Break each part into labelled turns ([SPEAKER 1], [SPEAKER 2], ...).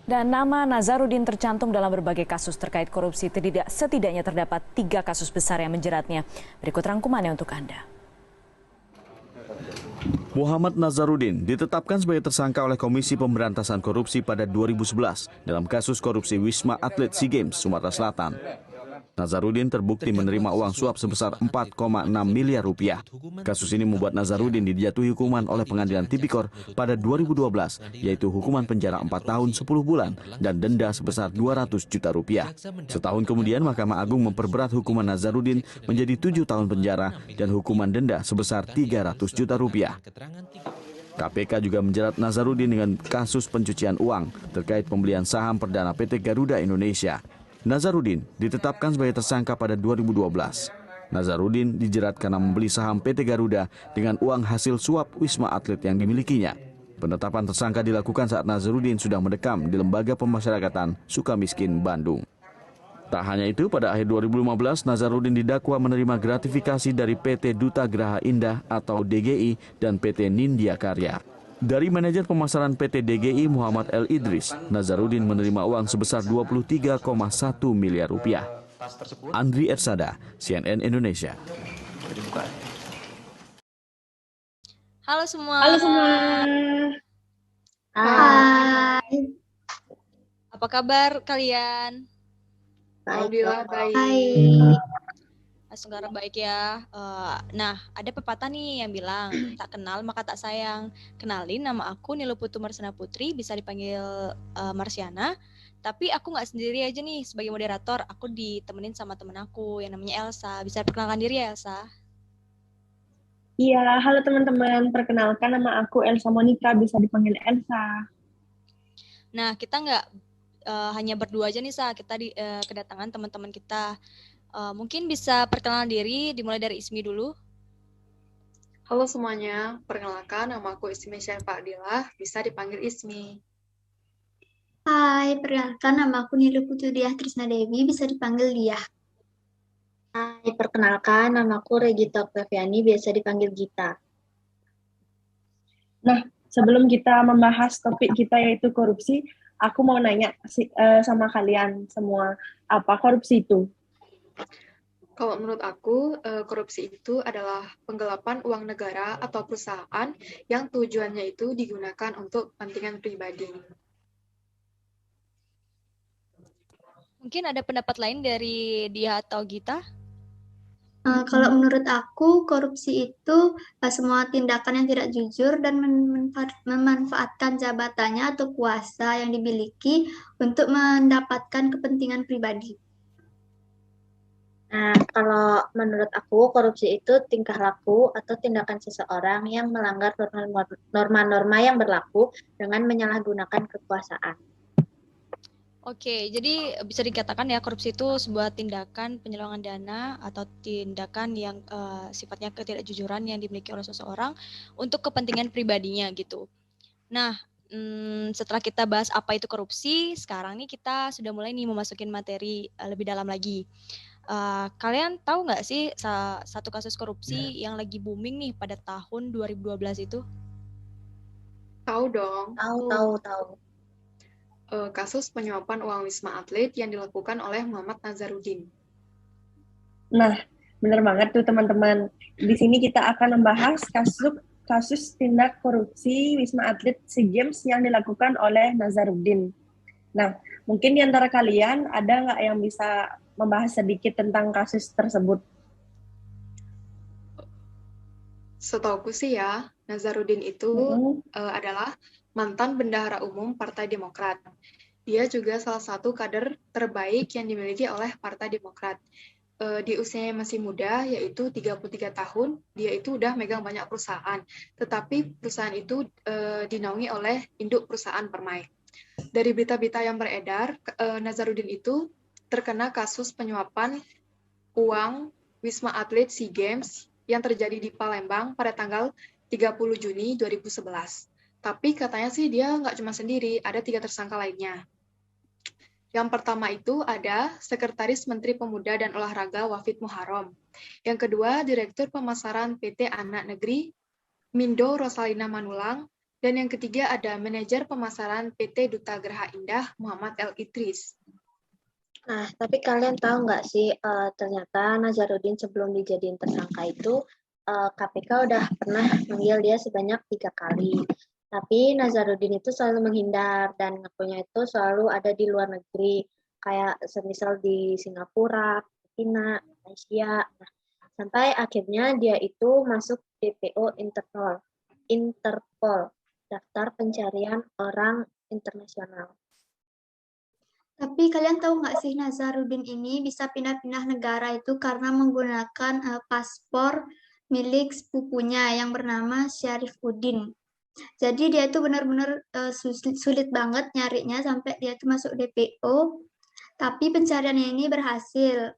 [SPEAKER 1] Dan nama Nazarudin tercantum dalam berbagai kasus terkait korupsi. Setidaknya terdapat 3 kasus besar yang menjeratnya. Berikut rangkumannya untuk Anda.
[SPEAKER 2] Muhammad Nazarudin ditetapkan sebagai tersangka oleh Komisi Pemberantasan Korupsi pada 2011 dalam kasus korupsi Wisma Atlet SEA Games Sumatera Selatan. Nazarudin terbukti menerima uang suap sebesar 4,6 miliar rupiah. Kasus ini membuat Nazarudin dijatuhi hukuman oleh Pengadilan Tipikor pada 2012, yaitu hukuman penjara 4 tahun 10 bulan dan denda sebesar 200 juta rupiah. Setahun kemudian, Mahkamah Agung memperberat hukuman Nazarudin menjadi 7 tahun penjara dan hukuman denda sebesar 300 juta rupiah. KPK juga menjerat Nazarudin dengan kasus pencucian uang terkait pembelian saham perdana PT Garuda Indonesia. Nazarudin ditetapkan sebagai tersangka pada 2012. Nazarudin dijerat karena membeli saham PT Garuda dengan uang hasil suap Wisma Atlet yang dimilikinya. Penetapan tersangka dilakukan saat Nazarudin sudah mendekam di Lembaga Pemasyarakatan Sukamiskin, Bandung. Tak hanya itu, pada akhir 2015, Nazarudin didakwa menerima gratifikasi dari PT Duta Graha Indah atau DGI dan PT Nindya Karya. Dari manajer pemasaran PT DGI Muhammad L. Idris, Nazarudin menerima uang sebesar 23,1 miliar rupiah. Andri Ersada, CNN Indonesia.
[SPEAKER 3] Halo semua.
[SPEAKER 4] Halo semua.
[SPEAKER 3] Hai. Apa kabar kalian?
[SPEAKER 4] Alhamdulillah baik.
[SPEAKER 3] Sekarang baik ya. Nah, ada pepatah nih yang bilang, tak kenal maka tak sayang. Kenalin, nama aku Niluputu Marsana Putri, bisa dipanggil Marsiana. Tapi aku nggak sendiri aja nih sebagai moderator. Aku ditemenin sama temen aku yang namanya Elsa. Bisa perkenalkan diri ya, Elsa?
[SPEAKER 4] Iya, halo teman-teman. Perkenalkan, nama aku Elsa Monica, bisa dipanggil Elsa.
[SPEAKER 3] Nah, kita nggak hanya berdua aja nih, Sa. Kita kedatangan teman-teman kita. Mungkin bisa perkenalan diri, dimulai dari Ismi dulu.
[SPEAKER 5] Halo semuanya, perkenalkan nama aku Ismi Syafa'dilah, bisa dipanggil Ismi.
[SPEAKER 6] Hai, perkenalkan nama aku Nilu Putudiah Trisna Dewi, bisa dipanggil Diah.
[SPEAKER 7] Hai, perkenalkan nama aku Regita Octaviani, biasa dipanggil Gita.
[SPEAKER 4] Nah, sebelum kita membahas topik kita yaitu korupsi, aku mau nanya sama kalian semua, apa korupsi itu?
[SPEAKER 5] Kalau menurut aku, korupsi itu adalah penggelapan uang negara atau perusahaan yang tujuannya itu digunakan untuk kepentingan pribadi.
[SPEAKER 3] Mungkin ada pendapat lain dari Dia atau Gita?
[SPEAKER 6] Kalau menurut aku, korupsi itu semua tindakan yang tidak jujur dan memanfaatkan jabatannya atau kuasa yang dimiliki untuk mendapatkan kepentingan pribadi.
[SPEAKER 7] Nah, kalau menurut aku, korupsi itu tingkah laku atau tindakan seseorang yang melanggar norma-norma yang berlaku dengan menyalahgunakan kekuasaan.
[SPEAKER 3] Oke, jadi bisa dikatakan ya korupsi itu sebuah tindakan penyelewengan dana atau tindakan yang sifatnya ketidakjujuran yang dimiliki oleh seseorang untuk kepentingan pribadinya gitu. Nah, setelah kita bahas apa itu korupsi, sekarang nih kita sudah mulai nih memasukin materi lebih dalam lagi. Kalian tahu nggak sih satu kasus korupsi yang lagi booming nih pada tahun 2012 itu?
[SPEAKER 5] Tahu dong.
[SPEAKER 7] Tahu.
[SPEAKER 5] Kasus penyuapan uang Wisma Atlet yang dilakukan oleh Muhammad Nazarudin.
[SPEAKER 4] Nah, benar banget tuh teman-teman. Di sini kita akan membahas kasus tindak korupsi Wisma Atlet SEA Games yang dilakukan oleh Nazarudin. Nah, mungkin di antara kalian ada nggak yang bisa membahas sedikit tentang kasus tersebut?
[SPEAKER 5] Setauku sih ya, Nazarudin itu adalah mantan bendahara umum Partai Demokrat. Dia juga salah satu kader terbaik yang dimiliki oleh Partai Demokrat. Di usianya masih muda, yaitu 33 tahun, dia itu udah megang banyak perusahaan. Tetapi perusahaan itu dinaungi oleh induk perusahaan Permai. Dari berita-berita yang beredar, Nazarudin itu terkena kasus penyuapan uang Wisma Atlet SEA Games yang terjadi di Palembang pada tanggal 30 Juni 2011. Tapi katanya sih dia nggak cuma sendiri, ada 3 tersangka lainnya. Yang pertama itu ada Sekretaris Menteri Pemuda dan Olahraga Wafid Muharram. Yang kedua, Direktur Pemasaran PT Anak Negeri Mindo Rosalina Manulang. Dan yang ketiga ada manajer pemasaran PT Duta Geraha Indah, Muhammad L. Idris.
[SPEAKER 7] Nah, tapi kalian tahu nggak sih, ternyata Nazarudin sebelum dijadiin tersangka itu, KPK udah pernah manggil dia sebanyak 3 kali. Tapi Nazarudin itu selalu menghindar dan ngakunya itu selalu ada di luar negeri, kayak semisal di Singapura, Filipina, Malaysia. Nah, sampai akhirnya dia itu masuk DPO Interpol, daftar pencarian orang internasional.
[SPEAKER 6] Tapi kalian tahu nggak sih Nazarudin ini bisa pindah-pindah negara itu karena menggunakan paspor milik sepupunya yang bernama Syarifuddin. Jadi dia itu benar-benar sulit banget nyarinya sampai dia itu masuk DPO. Tapi pencariannya ini berhasil.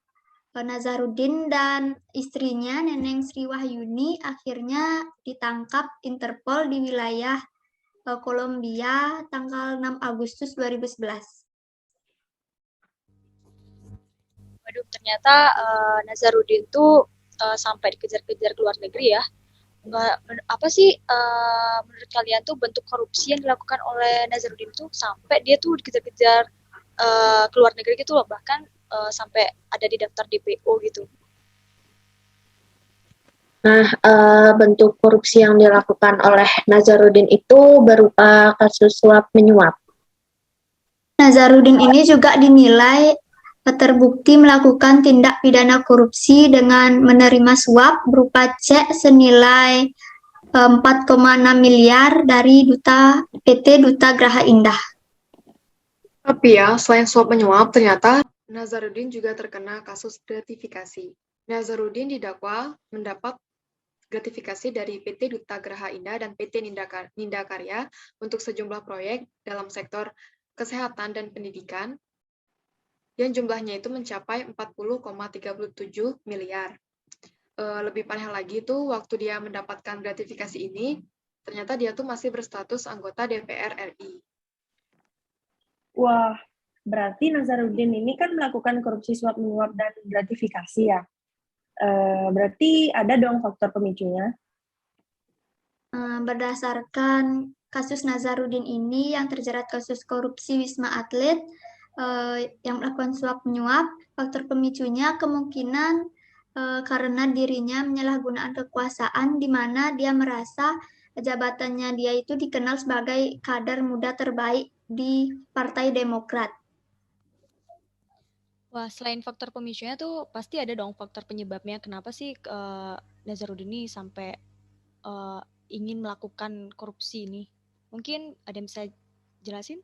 [SPEAKER 6] Nazarudin dan istrinya Neneng Sri Wahyuni akhirnya ditangkap Interpol di wilayah Kolombia tanggal 6 Agustus 2011.
[SPEAKER 3] Waduh, ternyata Nazarudin tuh sampai dikejar-kejar ke luar negeri ya. Apa sih menurut kalian tuh bentuk korupsi yang dilakukan oleh Nazarudin tuh sampai dia tuh dikejar-kejar ke luar negeri gitu loh, bahkan sampai ada di daftar DPO gitu.
[SPEAKER 7] Nah, bentuk korupsi yang dilakukan oleh Nazarudin itu berupa kasus suap menyuap.
[SPEAKER 6] Nazarudin ini juga dinilai terbukti melakukan tindak pidana korupsi dengan menerima suap berupa cek senilai 4,6 miliar dari PT Duta Geraha Indah.
[SPEAKER 5] Tapi ya, selain suap menyuap, ternyata Nazarudin juga terkena kasus gratifikasi. Nazarudin didakwa mendapat gratifikasi dari PT Duta Geraha Indah dan PT Nindakarya untuk sejumlah proyek dalam sektor kesehatan dan pendidikan yang jumlahnya itu mencapai 40,37 miliar. Lebih parah lagi tuh waktu dia mendapatkan gratifikasi ini, ternyata dia tuh masih berstatus anggota DPR RI.
[SPEAKER 4] Wah, berarti Nazarudin ini kan melakukan korupsi suap menyuap dan gratifikasi ya. Berarti ada dong faktor pemicunya.
[SPEAKER 6] Berdasarkan kasus Nazarudin ini yang terjerat kasus korupsi Wisma Atlet yang melakukan suap menyuap, faktor pemicunya kemungkinan karena dirinya menyalahgunakan kekuasaan di mana dia merasa jabatannya dia itu dikenal sebagai kader muda terbaik di Partai Demokrat.
[SPEAKER 3] Wah, selain faktor pemicunya tuh pasti ada dong faktor penyebabnya. Kenapa sih Nazarudin ini sampai ingin melakukan korupsi ini? Mungkin ada yang bisa jelasin?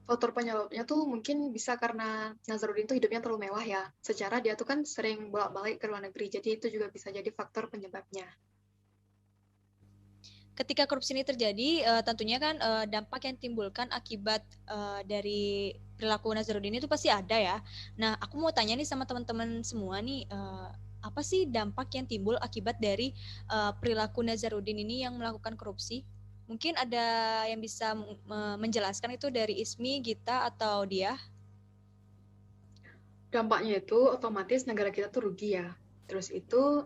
[SPEAKER 5] Faktor penyebabnya tuh mungkin bisa karena Nazarudin tuh hidupnya terlalu mewah ya. Secara dia tuh kan sering bolak-balik ke luar negeri, jadi itu juga bisa jadi faktor penyebabnya.
[SPEAKER 3] Ketika korupsi ini terjadi, tentunya kan dampak yang timbulkan akibat dari perilaku Nazarudin itu pasti ada ya. Nah, aku mau tanya nih sama teman-teman semua nih, apa sih dampak yang timbul akibat dari perilaku Nazarudin ini yang melakukan korupsi? Mungkin ada yang bisa menjelaskan itu dari Ismi, Gita, atau dia?
[SPEAKER 5] Dampaknya itu otomatis negara kita tuh rugi ya. Terus itu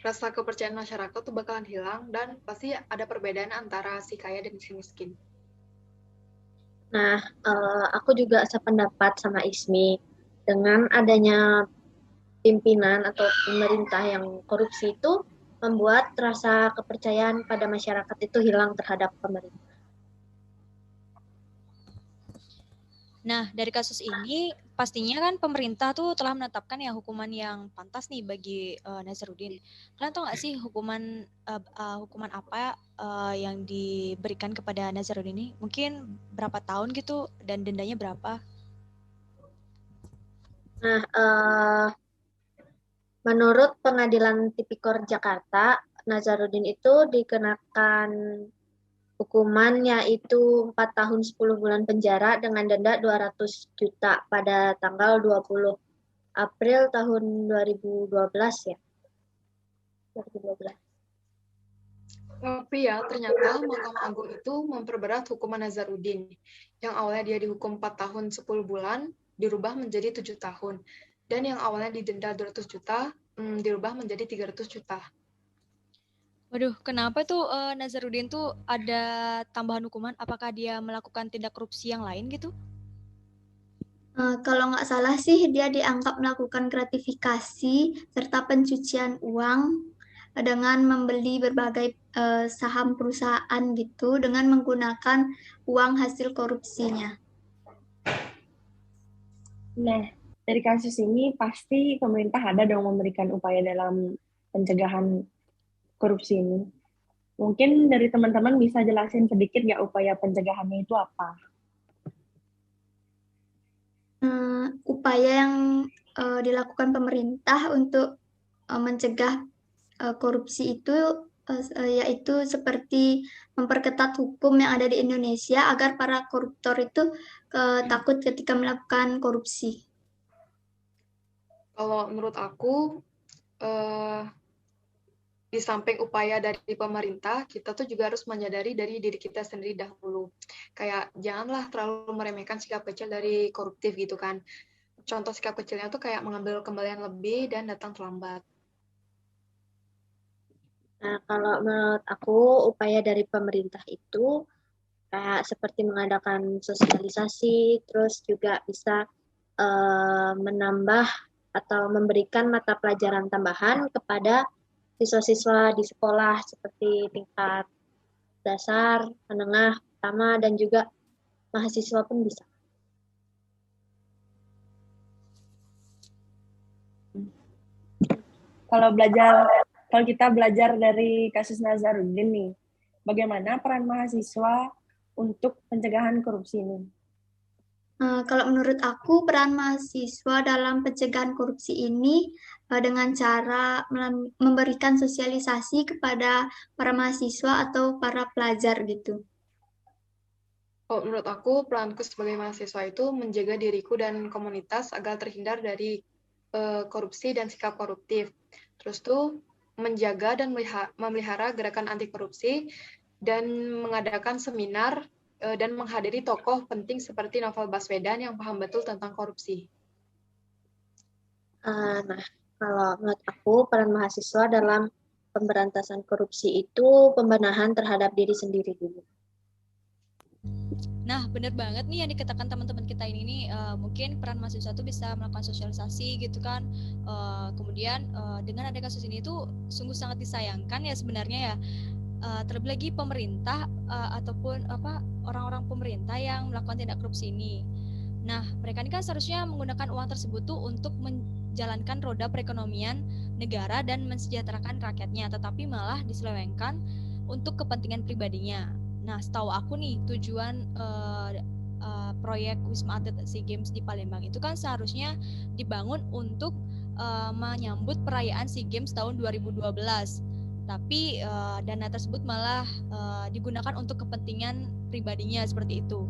[SPEAKER 5] rasa kepercayaan masyarakat tuh bakalan hilang dan pasti ada perbedaan antara si kaya dan si miskin.
[SPEAKER 7] Nah, aku juga sependapat sama Ismi. Dengan adanya pimpinan atau pemerintah yang korupsi itu membuat rasa kepercayaan pada masyarakat itu hilang terhadap pemerintah.
[SPEAKER 3] Nah, dari kasus ini pastinya kan pemerintah tuh telah menetapkan ya hukuman yang pantas nih bagi Nazarudin. Kalian tahu nggak sih hukuman apa yang diberikan kepada Nazarudin ini? Mungkin berapa tahun gitu dan dendanya berapa?
[SPEAKER 7] Nah, menurut Pengadilan Tipikor Jakarta, Nazarudin itu dikenakan hukuman yaitu 4 tahun 10 bulan penjara dengan denda 200 juta pada tanggal 20 April tahun 2012 ya. 2012.
[SPEAKER 5] Tapi ya, ternyata Mahkamah Agung itu memperberat hukuman Nazarudin. Yang awalnya dia dihukum 4 tahun 10 bulan, dirubah menjadi 7 tahun. Dan yang awalnya didenda 200 juta, dirubah menjadi 300 juta.
[SPEAKER 3] Waduh, kenapa tuh Nazarudin tuh ada tambahan hukuman? Apakah dia melakukan tindak korupsi yang lain gitu?
[SPEAKER 6] Kalau nggak salah sih dia dianggap melakukan gratifikasi serta pencucian uang dengan membeli berbagai saham perusahaan gitu dengan menggunakan uang hasil korupsinya.
[SPEAKER 4] Nah, dari kasus ini pasti pemerintah ada dong memberikan upaya dalam pencegahan korupsi ini. Mungkin dari teman-teman bisa jelasin sedikit nggak upaya pencegahannya itu apa?
[SPEAKER 6] Upaya yang dilakukan pemerintah untuk mencegah korupsi itu yaitu seperti memperketat hukum yang ada di Indonesia agar para koruptor itu takut ketika melakukan korupsi.
[SPEAKER 5] Kalau menurut aku, di samping upaya dari pemerintah, kita tuh juga harus menyadari dari diri kita sendiri dahulu. Kayak janganlah terlalu meremehkan sikap kecil dari koruptif gitu kan. Contoh sikap kecilnya tuh kayak mengambil kembalian lebih dan datang terlambat.
[SPEAKER 7] Nah, kalau menurut aku upaya dari pemerintah itu kayak seperti mengadakan sosialisasi, terus juga bisa menambah atau memberikan mata pelajaran tambahan kepada siswa-siswa di sekolah seperti tingkat dasar, menengah, pertama, dan juga mahasiswa pun bisa.
[SPEAKER 4] Kalau kita belajar dari kasus Nazarudin nih, bagaimana peran mahasiswa untuk pencegahan korupsi ini?
[SPEAKER 6] Kalau menurut aku, peran mahasiswa dalam pencegahan korupsi ini dengan cara memberikan sosialisasi kepada para mahasiswa atau para pelajar gitu.
[SPEAKER 5] Kalau menurut aku, peranku sebagai mahasiswa itu menjaga diriku dan komunitas agar terhindar dari korupsi dan sikap koruptif. Terus tuh menjaga dan memelihara gerakan anti korupsi dan mengadakan seminar dan menghadiri tokoh penting seperti Novel Baswedan yang paham betul tentang korupsi.
[SPEAKER 7] Nah, kalau menurut aku peran mahasiswa dalam pemberantasan korupsi itu pembenahan terhadap diri sendiri dulu.
[SPEAKER 3] Nah, benar banget nih yang dikatakan teman-teman kita ini nih, mungkin peran mahasiswa itu bisa melakukan sosialisasi gitu kan. Kemudian dengan ada kasus ini tuh sungguh sangat disayangkan ya sebenarnya ya. Terlebih lagi pemerintah ataupun orang-orang pemerintah yang melakukan tindak korupsi ini. Nah, mereka ini kan seharusnya menggunakan uang tersebut tuh untuk menjalankan roda perekonomian negara dan mensejahterakan rakyatnya, tetapi malah diselewengkan untuk kepentingan pribadinya. Nah, setahu aku nih tujuan proyek Wisma Atlet SEA Games di Palembang itu kan seharusnya dibangun untuk menyambut perayaan SEA Games tahun 2012. Tapi dana tersebut malah digunakan untuk kepentingan pribadinya seperti itu.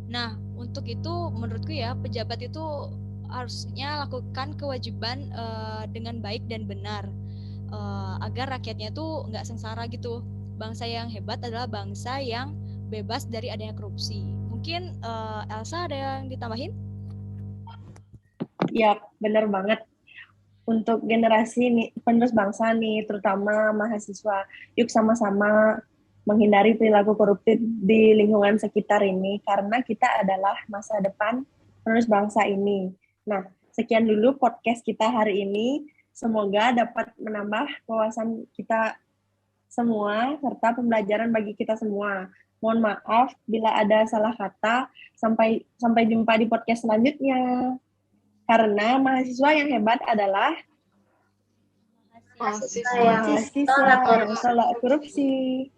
[SPEAKER 3] Nah, untuk itu menurutku ya pejabat itu harusnya lakukan kewajiban dengan baik dan benar agar rakyatnya tuh nggak sengsara gitu. Bangsa yang hebat adalah bangsa yang bebas dari adanya korupsi. Mungkin Elsa ada yang ditambahin?
[SPEAKER 4] Ya, benar banget. Untuk generasi penerus bangsa nih, terutama mahasiswa, yuk sama-sama menghindari perilaku koruptif di lingkungan sekitar ini, karena kita adalah masa depan penerus bangsa ini. Nah, sekian dulu podcast kita hari ini. Semoga dapat menambah wawasan kita semua, serta pembelajaran bagi kita semua. Mohon maaf bila ada salah kata. Sampai jumpa di podcast selanjutnya. Karena mahasiswa yang hebat adalah
[SPEAKER 5] mahasiswa yang
[SPEAKER 4] tolak korupsi.